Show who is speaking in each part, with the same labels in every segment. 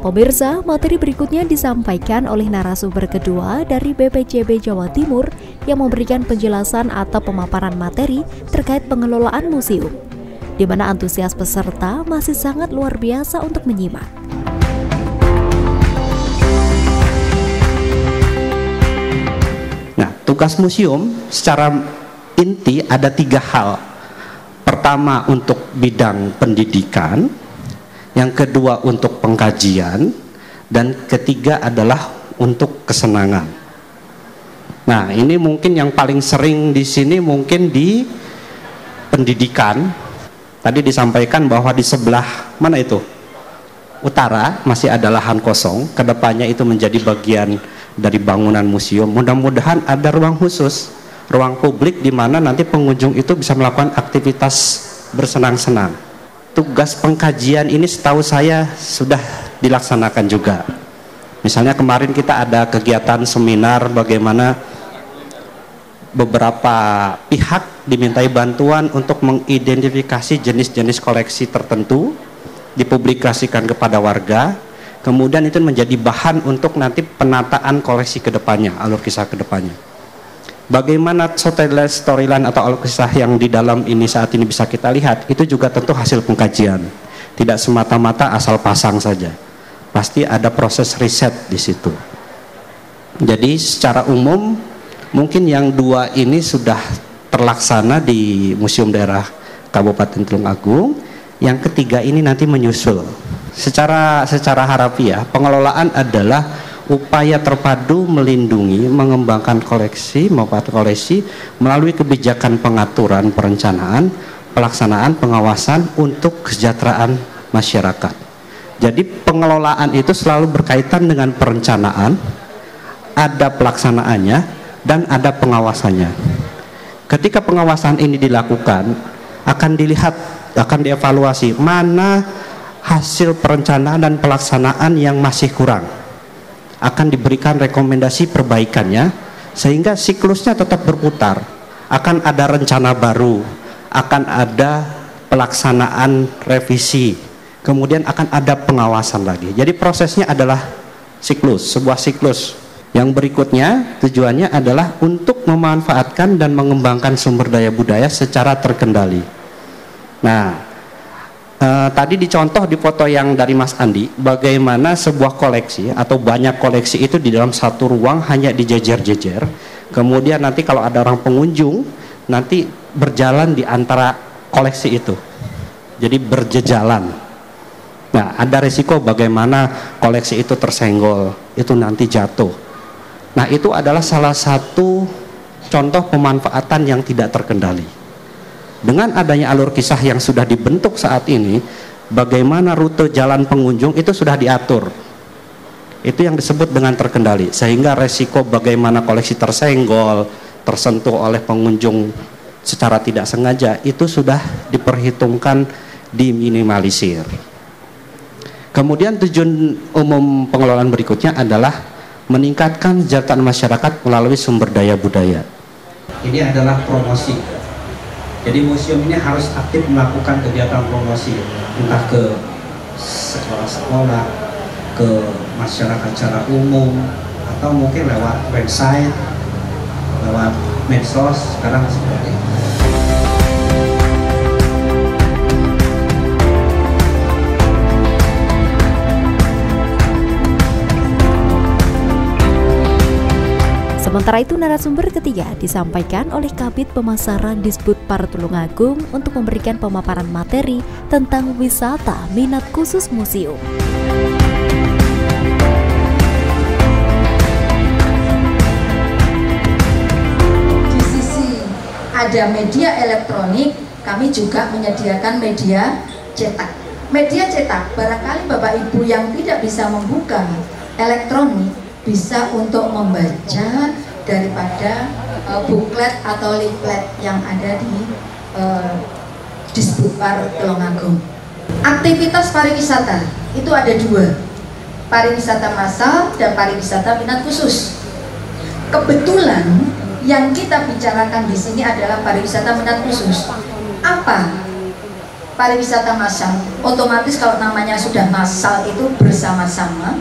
Speaker 1: Pemirsa, materi berikutnya disampaikan oleh narasumber kedua dari BPJB Jawa Timur yang memberikan penjelasan atau pemaparan materi terkait pengelolaan museum, di mana antusias peserta masih sangat luar biasa untuk menyimak.
Speaker 2: Nah, tugas museum secara inti ada 3 hal. Pertama untuk bidang pendidikan, yang kedua untuk pengkajian, dan ketiga adalah untuk kesenangan. Nah, ini mungkin yang paling sering di sini mungkin di pendidikan. Tadi disampaikan bahwa di sebelah mana itu? Utara masih ada lahan kosong, kedepannya itu menjadi bagian dari bangunan museum. Mudah-mudahan ada ruang khusus, ruang publik di mana nanti pengunjung itu bisa melakukan aktivitas bersenang-senang. Tugas pengkajian ini setahu saya sudah dilaksanakan juga. Misalnya kemarin kita ada kegiatan seminar bagaimana beberapa pihak dimintai bantuan untuk mengidentifikasi jenis-jenis koleksi tertentu, dipublikasikan kepada warga, kemudian itu menjadi bahan untuk nanti penataan koleksi kedepannya, alur kisah kedepannya. Bagaimana storyline atau alur kisah yang di dalam ini saat ini bisa kita lihat, itu juga tentu hasil pengkajian. Tidak semata-mata asal pasang saja. Pasti ada proses riset di situ. Jadi secara umum mungkin yang 2 ini sudah terlaksana di Museum Daerah Kabupaten Tulungagung. Yang ketiga ini nanti menyusul. Secara harafiah pengelolaan adalah upaya terpadu melindungi, mengembangkan koleksi, memanfaatkan koleksi melalui kebijakan pengaturan, perencanaan, pelaksanaan, pengawasan untuk kesejahteraan masyarakat. Jadi pengelolaan itu selalu berkaitan dengan perencanaan, ada pelaksanaannya, dan ada pengawasannya. Ketika pengawasan ini dilakukan, akan dilihat, akan dievaluasi mana hasil perencanaan dan pelaksanaan yang masih kurang. Akan diberikan rekomendasi perbaikannya sehingga siklusnya tetap berputar. Akan ada rencana baru, akan ada pelaksanaan revisi, kemudian akan ada pengawasan lagi. Jadi prosesnya adalah siklus, sebuah siklus. Yang berikutnya tujuannya adalah untuk memanfaatkan dan mengembangkan sumber daya budaya secara terkendali. Nah, tadi dicontoh di foto yang dari Mas Andi, bagaimana sebuah koleksi atau banyak koleksi itu di dalam satu ruang hanya dijejer-jejer. Kemudian nanti kalau ada orang pengunjung, nanti berjalan di antara koleksi itu. Jadi berjejalan. Nah, ada risiko bagaimana koleksi itu tersenggol, itu nanti jatuh. Nah, itu adalah salah satu contoh pemanfaatan yang tidak terkendali. Dengan adanya alur kisah yang sudah dibentuk saat ini, bagaimana rute jalan pengunjung itu sudah diatur. Itu yang disebut dengan terkendali, sehingga resiko bagaimana koleksi tersenggol, tersentuh oleh pengunjung secara tidak sengaja, itu sudah diperhitungkan, diminimalisir. Kemudian tujuan umum pengelolaan berikutnya adalah meningkatkan kesejahteraan masyarakat melalui sumber daya budaya. Ini adalah promosi. Jadi museum ini harus aktif melakukan kegiatan promosi, entah ke sekolah-sekolah, ke masyarakat secara umum, atau mungkin lewat website, lewat medsos, sekarang seperti itu.
Speaker 1: Sementara itu narasumber ketiga disampaikan oleh Kabid Pemasaran Disbudpar Tulungagung untuk memberikan pemaparan materi tentang wisata minat khusus museum.
Speaker 3: Di sisi ada media elektronik, kami juga menyediakan media cetak. Media cetak, barangkali Bapak Ibu yang tidak bisa membuka elektronik bisa untuk membaca daripada buklet atau leaflet yang ada di Disbudpar Tulungagung. Aktivitas pariwisata itu ada 2, pariwisata massal dan pariwisata minat khusus. Kebetulan yang kita bicarakan di sini adalah pariwisata minat khusus. Apa pariwisata massal. Otomatis kalau namanya sudah massal itu bersama-sama,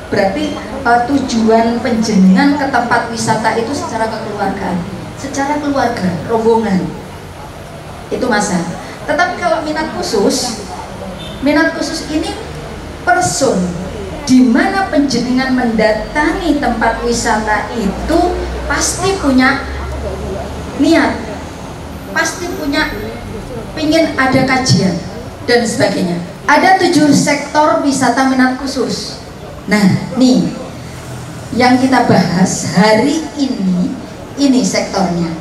Speaker 3: berarti tujuan penjenengan ke tempat wisata itu secara kekeluargaan, secara keluarga, rombongan, itu massal. Tetapi kalau minat khusus ini person, di mana penjenengan mendatangi tempat wisata itu pasti punya niat, pasti punya pingin ada kajian dan sebagainya. Ada 7 sektor wisata minat khusus. Nah, nih yang kita bahas hari ini sektornya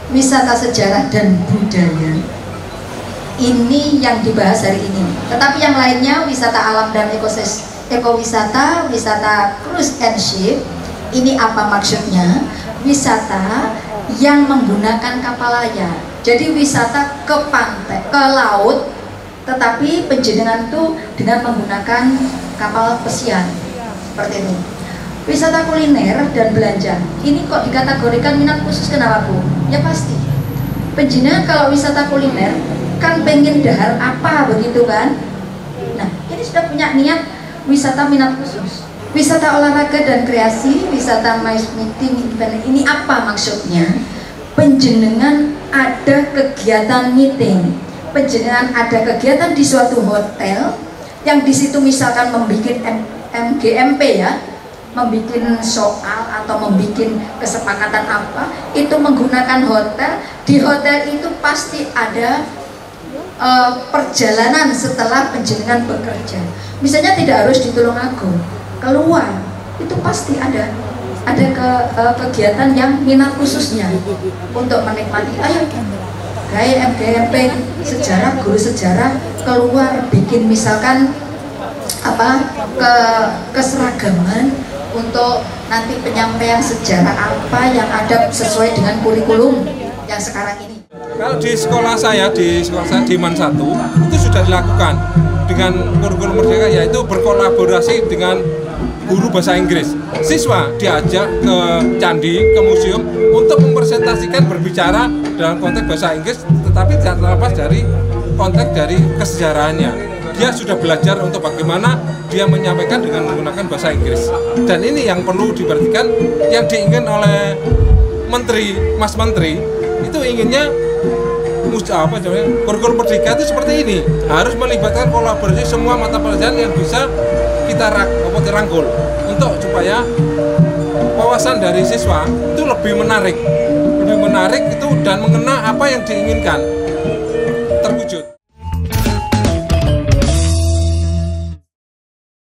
Speaker 3: wisata sejarah dan budaya. Ini yang dibahas hari ini. Tetapi yang lainnya wisata alam dan ekowisata, wisata cruise and ship. Ini apa maksudnya? Wisata yang menggunakan kapal layar. Jadi wisata ke pantai, ke laut, tetapi penjenengan itu dengan menggunakan kapal pesiar seperti itu. Wisata kuliner dan belanja. Ini kok dikategorikan minat khusus, kenapa Bu? Ya pasti. Penjenengan kalau wisata kuliner kan pengen dahar apa begitu kan? Nah, ini sudah punya niat wisata minat khusus. Wisata olahraga dan kreasi, wisata meeting event. Ini apa maksudnya? Penjenengan ada kegiatan meeting, penjenengan ada kegiatan di suatu hotel yang di situ misalkan membuat MGMP ya, membuat soal atau membuat kesepakatan apa, itu menggunakan hotel. Di hotel itu pasti ada perjalanan setelah penjenengan bekerja. Misalnya tidak harus di Tulungagung, keluar itu pasti ada kegiatan yang minat khususnya untuk menikmati. Ayo kayak MGMP sejarah, guru sejarah keluar bikin misalkan apa keseragaman untuk nanti penyampaian sejarah apa yang ada sesuai dengan kurikulum yang sekarang ini.
Speaker 4: Kalau di sekolah saya di Man 1 itu sudah dilakukan dengan kurikulum Merdeka, yaitu berkolaborasi dengan guru bahasa Inggris. Siswa diajak ke candi, ke museum untuk mempresentasikan berbicara dalam konteks bahasa Inggris, tetapi tidak terlepas dari konteks dari kesejarahannya. Dia sudah belajar untuk bagaimana dia menyampaikan dengan menggunakan bahasa Inggris. Dan ini yang perlu diperhatikan, yang diinginkan oleh Mas Menteri itu inginnya kurikulum Merdeka itu seperti ini, harus melibatkan kolaborasi semua mata pelajaran yang bisa kita rangkul untuk supaya wawasan dari siswa itu lebih menarik itu dan mengena apa yang diinginkan terwujud.